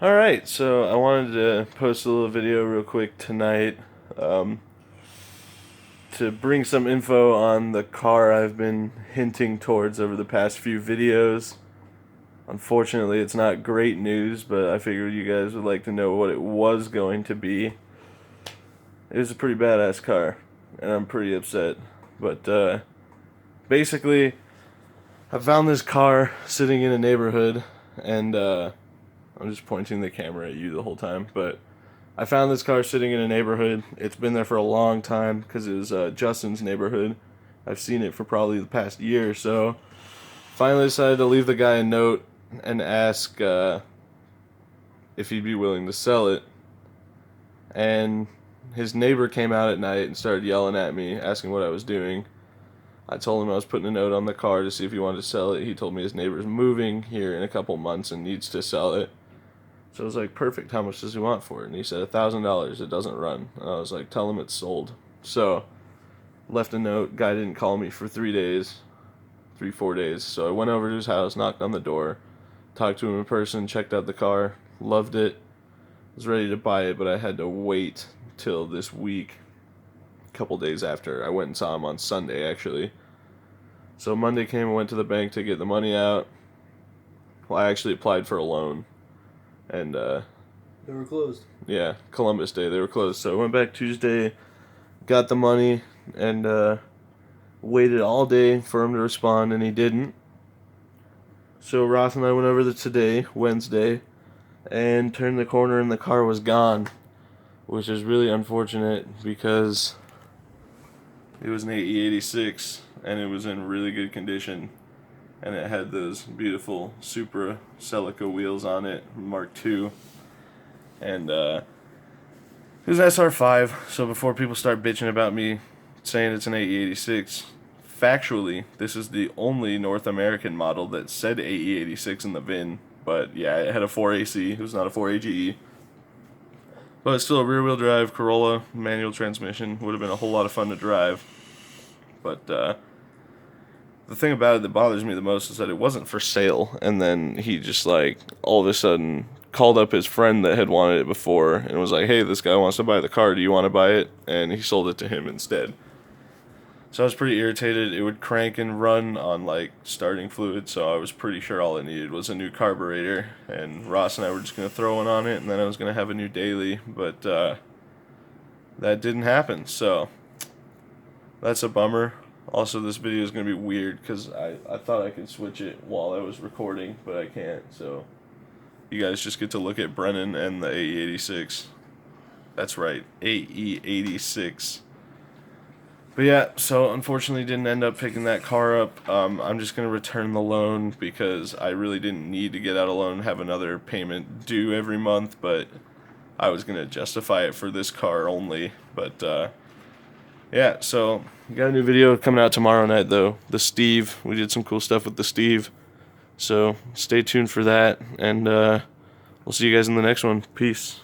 Alright, so I wanted to post a little video real quick tonight um, to bring some info on the car I've been hinting towards over the past few videos. Unfortunately, it's not great news, but I figured you guys would like to know what it was going to be. It was a pretty badass car, and I'm pretty upset. But basically, I found this car sitting in a neighborhood, and I'm just pointing the camera at you the whole time, but I found this car sitting in a neighborhood. It's been there for a long time because it was Justin's neighborhood. I've seen it for probably the past year or so. Finally decided to leave the guy a note and ask if he'd be willing to sell it. And his neighbor came out at night and started yelling at me, asking what I was doing. I told him I was putting a note on the car to see if he wanted to sell it. He told me his neighbor's moving here in a couple months and needs to sell it. So I was like, perfect, how much does he want for it? And he said, $1,000, it doesn't run. And I was like, tell him it's sold. So, left a note, guy didn't call me for 3 days, 4 days. So I went over to his house, knocked on the door, talked to him in person, checked out the car, loved it, was ready to buy it, but I had to wait till this week, a couple days after. I went and saw him on Sunday, actually. So Monday came, I went to the bank to get the money out. Well, I actually applied for a loan. And They were closed. yeah, Columbus Day, they were closed. So I went back Tuesday, got the money, and waited all day for him to respond, and he didn't. So Roth and I went over today, Wednesday, and turned the corner, and the car was gone, which is really unfortunate because it was an AE86, and it was in really good condition. And it had those beautiful Supra Celica wheels on it, Mark II. And it was SR5, so before people start bitching about me saying it's an AE86, factually, this is the only North American model that said AE86 in the VIN. But yeah, it had a 4AC, it was not a 4AGE. But it's still a rear-wheel drive Corolla, manual transmission, would have been a whole lot of fun to drive. But the thing about it that bothers me the most is that it wasn't for sale, and then he just, like, all of a sudden called up his friend that had wanted it before and was like, hey, this guy wants to buy the car, do you want to buy it? And he sold it to him instead. So I was pretty irritated. It would crank and run on, like, starting fluid, so I was pretty sure all it needed was a new carburetor, and Ross and I were just going to throw one on it, and then I was going to have a new daily, but that didn't happen, so that's a bummer. Also, this video is going to be weird because I thought I could switch it while I was recording, but I can't, so you guys just get to look at Brennan and the AE86. That's right, AE86. But yeah, so unfortunately didn't end up picking that car up. I'm just going to return the loan because I really didn't need to get out a loan and have another payment due every month, but I was going to justify it for this car only, but yeah, so we got a new video coming out tomorrow night, though. The Steve. We did some cool stuff with the Steve. So stay tuned for that, and we'll see you guys in the next one. Peace.